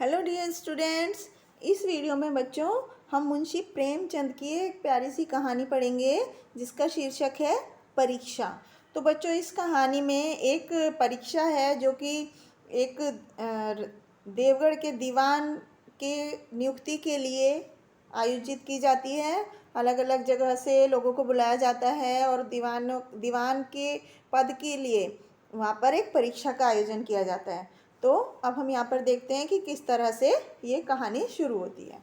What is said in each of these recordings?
Hello dear students. इस video में बच्चों हम मुंशी प्रेमचंद की एक प्यारी सी कहानी पढ़ेंगे जिसका शीर्षक है परीक्षा। तो बच्चों इस कहानी में एक परीक्षा है जो कि एक देवगढ़ के दीवान के नियुक्ति के लिए आयोजित की जाती है। अलग अलग जगह से लोगों को बुलाया जाता है और दीवान के पद के लिए वहाँ पर एक परीक्षा का आयोजन किया जाता है। तो अब हम यहाँ पर देखते हैं कि किस तरह से ये कहानी शुरू होती है।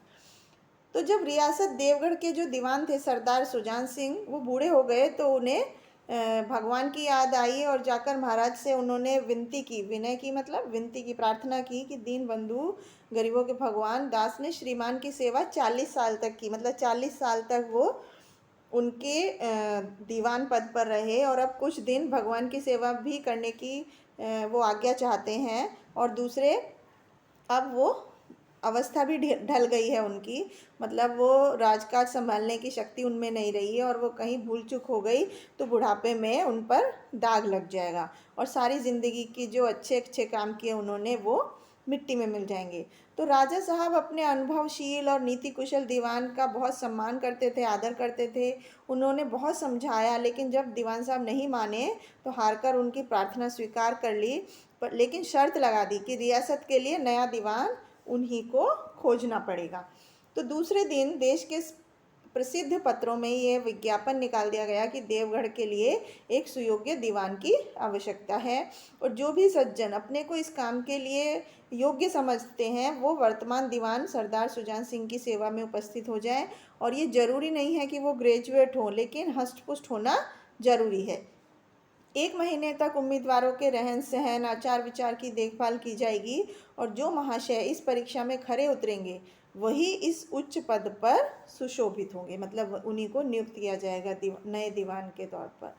तो जब रियासत देवगढ़ के जो दीवान थे सरदार सुजान सिंह वो बूढ़े हो गए तो उन्हें भगवान की याद आई और जाकर महाराज से उन्होंने विनती की, विनय की मतलब विनती की, प्रार्थना की कि दीन बंधु गरीबों के भगवान दास ने श्रीमान की सेवा 40 साल तक की, मतलब 40 साल तक वो उनके दीवान पद पर रहे और अब कुछ दिन भगवान की सेवा भी करने की वो आज्ञा चाहते हैं। और दूसरे अब वो अवस्था भी ढल गई है उनकी, मतलब वो राजकाज संभालने की शक्ति उनमें नहीं रही है और वो कहीं भूल चूक हो गई तो बुढ़ापे में उन पर दाग लग जाएगा और सारी ज़िंदगी की जो अच्छे अच्छे काम किए उन्होंने वो मिट्टी में मिल जाएंगे। तो राजा साहब अपने अनुभवशील और नीति कुशल दीवान का बहुत सम्मान करते थे, आदर करते थे। उन्होंने बहुत समझाया लेकिन जब दीवान साहब नहीं माने तो हारकर उनकी प्रार्थना स्वीकार कर ली, पर लेकिन शर्त लगा दी कि रियासत के लिए नया दीवान उन्हीं को खोजना पड़ेगा। तो दूसरे दिन देश के प्रसिद्ध पत्रों में ये विज्ञापन निकाल दिया गया कि देवगढ़ के लिए एक सुयोग्य दीवान की आवश्यकता है और जो भी सज्जन अपने को इस काम के लिए योग्य समझते हैं वो वर्तमान दीवान सरदार सुजान सिंह की सेवा में उपस्थित हो जाएं। और ये जरूरी नहीं है कि वो ग्रेजुएट हो, लेकिन हष्टपुष्ट होना जरूरी है। 1 महीने तक उम्मीदवारों के रहन सहन, आचार विचार की देखभाल की जाएगी और जो महाशय इस परीक्षा में खरे उतरेंगे वही इस उच्च पद पर सुशोभित होंगे, मतलब उन्हीं को नियुक्त किया जाएगा नए दीवान के तौर पर।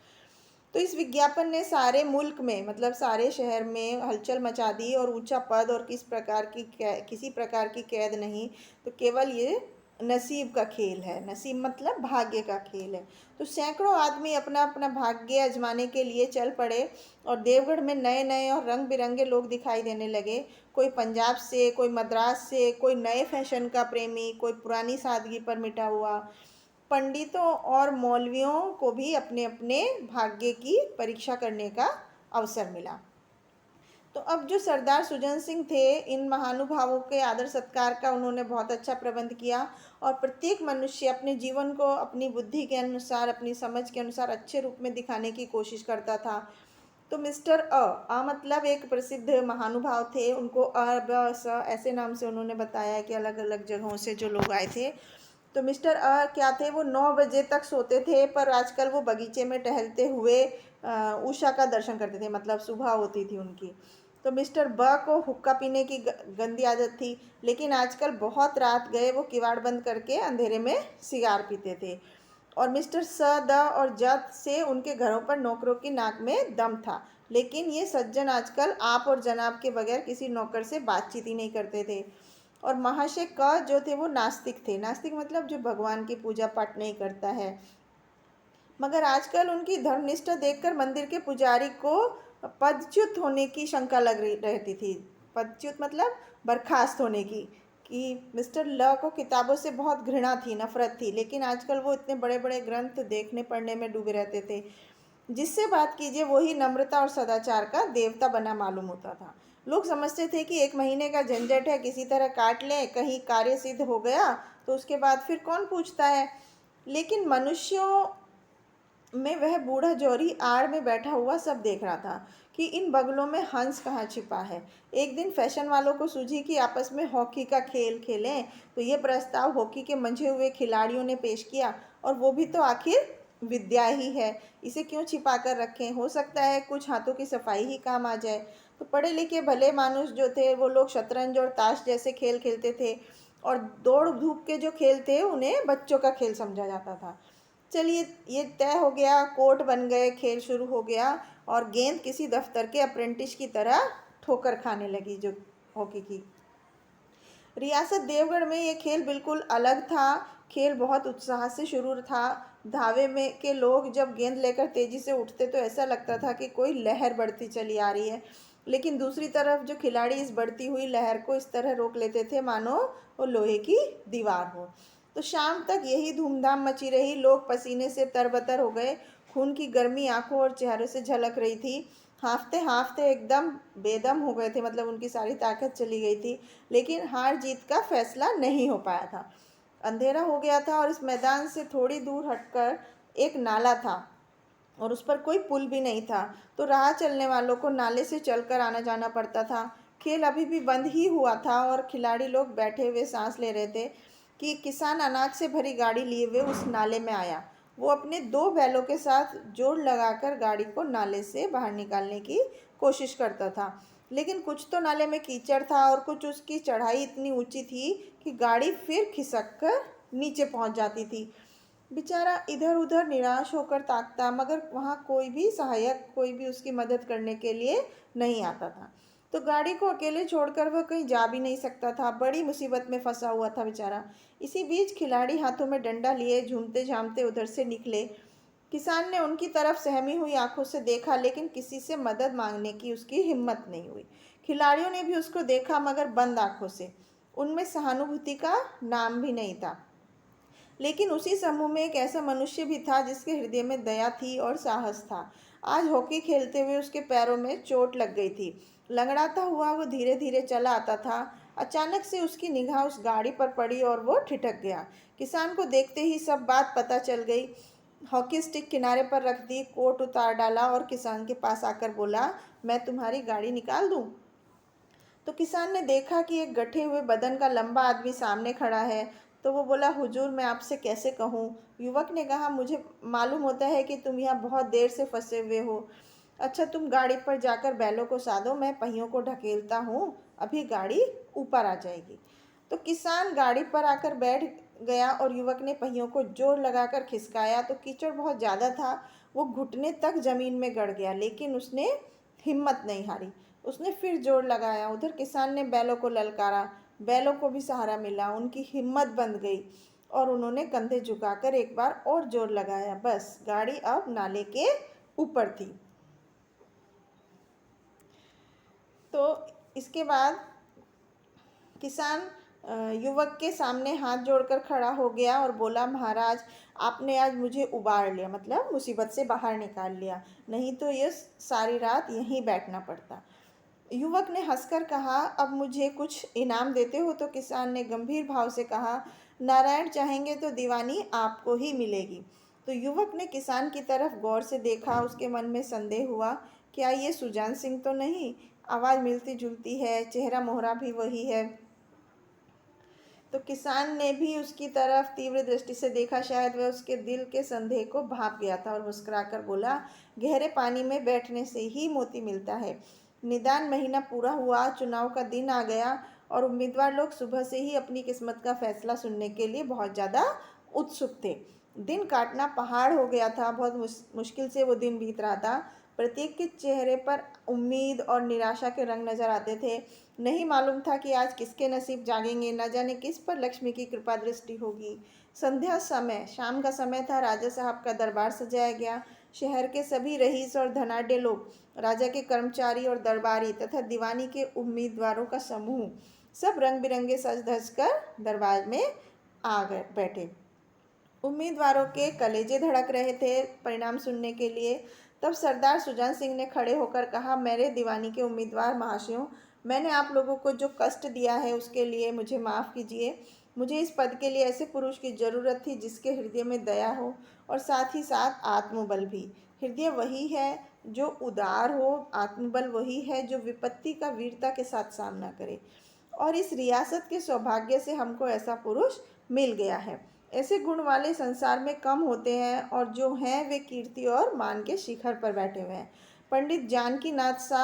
तो इस विज्ञापन ने सारे मुल्क में, मतलब सारे शहर में हलचल मचा दी और ऊंचा पद और किसी प्रकार की कैद नहीं, तो केवल ये नसीब का खेल है। नसीब मतलब भाग्य का खेल है। तो सैकड़ों आदमी अपना अपना भाग्य आजमाने के लिए चल पड़े और देवगढ़ में नए नए और रंग बिरंगे लोग दिखाई देने लगे। कोई पंजाब से, कोई मद्रास से, कोई नए फैशन का प्रेमी, कोई पुरानी सादगी पर मिटा हुआ। पंडितों और मौलवियों को भी अपने अपने भाग्य की परीक्षा करने का अवसर मिला। तो अब जो सरदार सुजन सिंह थे, इन महानुभावों के आदर सत्कार का उन्होंने बहुत अच्छा प्रबंध किया और प्रत्येक मनुष्य अपने जीवन को अपनी बुद्धि के अनुसार, अपनी समझ के अनुसार अच्छे रूप में दिखाने की कोशिश करता था। तो मिस्टर अ मतलब एक प्रसिद्ध महानुभाव थे, उनको अ ब स ऐसे नाम से उन्होंने बताया कि अलग अलग जगहों से जो लोग आए थे। तो मिस्टर क्या थे, वो 9 बजे तक सोते थे पर आजकल वो बगीचे में टहलते हुए उषा का दर्शन करते थे, मतलब सुबह होती थी उनकी। तो मिस्टर ब को हुक्का पीने की गंदी आदत थी, लेकिन आजकल बहुत रात गए वो किवाड़ बंद करके अंधेरे में सिगार पीते थे। और मिस्टर स, द और जत से उनके घरों पर नौकरों की नाक में दम था, लेकिन ये सज्जन आजकल आप और जनाब के बगैर किसी नौकर से बातचीत ही नहीं करते थे। और महाशय क जो थे वो नास्तिक थे। नास्तिक मतलब जो भगवान की पूजा पाठ नहीं करता है, मगर आजकल उनकी धर्मनिष्ठा देखकर मंदिर के पुजारी को पदच्युत होने की शंका लग रही रहती थी। पदच्युत मतलब बर्खास्त होने की, कि मिस्टर ल को किताबों से बहुत घृणा थी, नफरत थी, लेकिन आजकल वो इतने बड़े बड़े ग्रंथ देखने पढ़ने में डूबे रहते थे, जिससे बात कीजिए वही नम्रता और सदाचार का देवता बना मालूम होता था। लोग समझते थे कि 1 महीने का झंझट है, किसी तरह काट लें, कहीं कार्य सिद्ध हो गया तो उसके बाद फिर कौन पूछता है। लेकिन मनुष्यों में वह बूढ़ा जौहरी आड़ में बैठा हुआ सब देख रहा था कि इन बगलों में हंस कहाँ छिपा है। एक दिन फैशन वालों को सूझी कि आपस में हॉकी का खेल खेलें, तो ये प्रस्ताव हॉकी के मंझे हुए खिलाड़ियों ने पेश किया, और वो भी तो आखिर विद्या ही है, इसे क्यों छिपा कर रखें, हो सकता है कुछ हाथों की सफाई ही काम आ जाए। तो पढ़े लिखे भले मानुष जो थे वो लोग शतरंज और ताश जैसे खेल खेलते थे और दौड़ धूप के जो खेल थे उन्हें बच्चों का खेल समझा जाता था। चलिए ये तय हो गया, कोर्ट बन गए, खेल शुरू हो गया और गेंद किसी दफ्तर के अप्रेंटिस की तरह ठोकर खाने लगी जो हॉकी की। रियासत देवगढ़ में ये खेल बिल्कुल अलग था। खेल बहुत उत्साह से शुरू था। धावे में के लोग जब गेंद लेकर तेजी से उठते तो ऐसा लगता था कि कोई लहर बढ़ती चली आ रही है। लेकिन दूसरी तरफ जो खिलाड़ी इस बढ़ती हुई लहर को इस तरह रोक लेते थे मानो वो लोहे की दीवार हो। तो शाम तक यही धूमधाम मची रही। लोग पसीने से तरबतर हो गए, खून की गर्मी आंखों और चेहरों से झलक रही थी। हाँफते हाँफते एकदम बेदम हो गए थे, मतलब उनकी सारी ताकत चली गई थी। लेकिन हार जीत का फैसला नहीं हो पाया था। अंधेरा हो गया था और इस मैदान से थोड़ी दूर हटकर एक नाला था और उस पर कोई पुल भी नहीं था। तो राह चलने वालों को नाले से चलकर आना जाना पड़ता था। खेल अभी भी बंद ही हुआ था और खिलाड़ी लोग बैठे हुए सांस ले रहे थे कि किसान अनाज से भरी गाड़ी लिए हुए उस नाले में आया। वो अपने 2 बैलों के साथ जोर लगाकर गाड़ी को नाले से बाहर निकालने की कोशिश करता था। लेकिन कुछ तो नाले में कीचड़ था और कुछ उसकी चढ़ाई इतनी ऊंची थी कि गाड़ी फिर खिसक कर नीचे पहुंच जाती थी। बेचारा इधर उधर निराश होकर ताकता, मगर वहाँ कोई भी सहायक, कोई भी उसकी मदद करने के लिए नहीं आता था। तो गाड़ी को अकेले छोड़कर वह कहीं जा भी नहीं सकता था। बड़ी मुसीबत में फंसा हुआ था बेचारा। इसी बीच खिलाड़ी हाथों में डंडा लिए झूमते झामते उधर से निकले। किसान ने उनकी तरफ सहमी हुई आंखों से देखा, लेकिन किसी से मदद मांगने की उसकी हिम्मत नहीं हुई। खिलाड़ियों ने भी उसको देखा, मगर बंद आंखों से। उनमें सहानुभूति का नाम भी नहीं था। लेकिन उसी समूह में एक ऐसा मनुष्य भी था जिसके हृदय में दया थी और साहस था। आज हॉकी खेलते हुए उसके पैरों में चोट लग गई थी। लंगड़ाता हुआ वो धीरे धीरे चला आता था। अचानक से उसकी निगाह उस गाड़ी पर पड़ी और वो ठिठक गया। किसान को देखते ही सब बात पता चल गई। हॉकी स्टिक किनारे पर रख दी, कोट उतार डाला और किसान के पास आकर बोला, मैं तुम्हारी गाड़ी निकाल दूं? तो किसान ने देखा कि एक गठे हुए बदन का लंबा आदमी सामने खड़ा है। तो वो बोला, हुजूर मैं आपसे कैसे कहूँ? युवक ने कहा, मुझे मालूम होता है कि तुम यहाँ बहुत देर से फंसे हुए हो। अच्छा, तुम गाड़ी पर जाकर बैलों को साधो, मैं पहियों को ढकेलता हूँ, अभी गाड़ी ऊपर आ जाएगी। तो किसान गाड़ी पर आकर बैठ गया और युवक ने पहियों को जोर लगाकर खिसकाया। तो कीचड़ बहुत ज़्यादा था, वो घुटने तक जमीन में गड़ गया, लेकिन उसने हिम्मत नहीं हारी। उसने फिर जोर लगाया। उधर किसान ने बैलों को ललकारा। बैलों को भी सहारा मिला, उनकी हिम्मत बंध गई और उन्होंने कंधे झुकाकर एक बार और जोर लगाया। बस गाड़ी अब नाले के ऊपर थी। तो इसके बाद किसान युवक के सामने हाथ जोड़कर खड़ा हो गया और बोला, महाराज आपने आज मुझे उबार लिया, मतलब मुसीबत से बाहर निकाल लिया, नहीं तो ये सारी रात यहीं बैठना पड़ता। युवक ने हंसकर कहा, अब मुझे कुछ इनाम देते हो? तो किसान ने गंभीर भाव से कहा, नारायण चाहेंगे तो दीवानी आपको ही मिलेगी। तो युवक ने किसान की तरफ गौर से देखा। उसके मन में संदेह हुआ, क्या ये सुजान सिंह तो नहीं? आवाज़ मिलती जुलती है, चेहरा मोहरा भी वही है। तो किसान ने भी उसकी तरफ तीव्र दृष्टि से देखा। शायद वह उसके दिल के संदेह को भाप गया था और मुस्कुराकर बोला, गहरे पानी में बैठने से ही मोती मिलता है। निदान महीना पूरा हुआ, चुनाव का दिन आ गया और उम्मीदवार लोग सुबह से ही अपनी किस्मत का फैसला सुनने के लिए बहुत ज़्यादा उत्सुक थे। दिन काटना पहाड़ हो गया था। बहुत मुश्किल से वो दिन बीत रहा था। प्रत्येक के चेहरे पर उम्मीद और निराशा के रंग नजर आते थे। नहीं मालूम था कि आज किसके नसीब जागेंगे, न जाने किस पर लक्ष्मी की कृपा दृष्टि होगी। संध्या समय, शाम का समय था। राजा साहब का दरबार सजाया गया। शहर के सभी रईस और धनाढ्य लोग, राजा के कर्मचारी और दरबारी तथा दीवानी के उम्मीदवारों का समूह, सब रंग बिरंगे सज धज कर दरबार में आ गए बैठे। उम्मीदवारों के कलेजे धड़क रहे थे परिणाम सुनने के लिए। तब सरदार सुजान सिंह ने खड़े होकर कहा, मेरे दीवानी के उम्मीदवार महाशयों, मैंने आप लोगों को जो कष्ट दिया है उसके लिए मुझे माफ़ कीजिए। मुझे इस पद के लिए ऐसे पुरुष की ज़रूरत थी जिसके हृदय में दया हो और साथ ही साथ आत्मबल भी। हृदय वही है जो उदार हो, आत्मबल वही है जो विपत्ति का वीरता के साथ सामना करे। और इस रियासत के सौभाग्य से हमको ऐसा पुरुष मिल गया है। ऐसे गुण वाले संसार में कम होते हैं और जो हैं वे कीर्ति और मान के शिखर पर बैठे हुए हैं। पंडित जानकी नाथ सा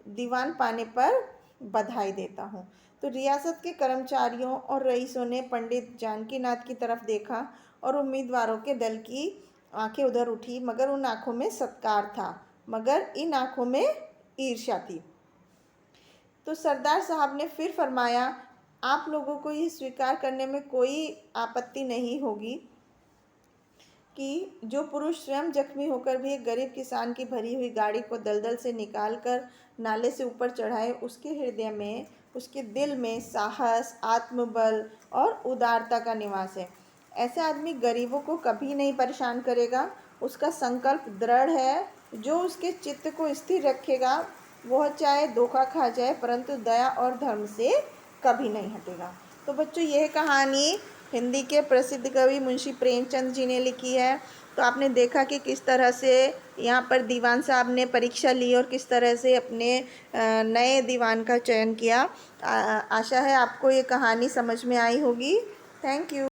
दीवान पाने पर बधाई देता हूँ। तो रियासत के कर्मचारियों और रईसों ने पंडित जानकी नाथ की तरफ देखा और उम्मीदवारों के दल की आंखें उधर उठी, मगर उन आंखों में सत्कार था, मगर इन आंखों में ईर्ष्या थी। तो सरदार साहब ने फिर फरमाया, आप लोगों को ये स्वीकार करने में कोई आपत्ति नहीं होगी कि जो पुरुष स्वयं जख्मी होकर भी एक गरीब किसान की भरी हुई गाड़ी को दलदल से निकालकर नाले से ऊपर चढ़ाए, उसके हृदय में, उसके दिल में साहस, आत्मबल और उदारता का निवास है। ऐसा आदमी गरीबों को कभी नहीं परेशान करेगा। उसका संकल्प दृढ़ है। जो उसके चित्त को स्थिर रखेगा वह चाहे धोखा खा जाए परंतु दया और धर्म से कभी नहीं हटेगा। तो बच्चों, यह कहानी हिंदी के प्रसिद्ध कवि मुंशी प्रेमचंद जी ने लिखी है। तो आपने देखा कि किस तरह से यहाँ पर दीवान साहब ने परीक्षा ली और किस तरह से अपने नए दीवान का चयन किया। आशा है आपको ये कहानी समझ में आई होगी। Thank you.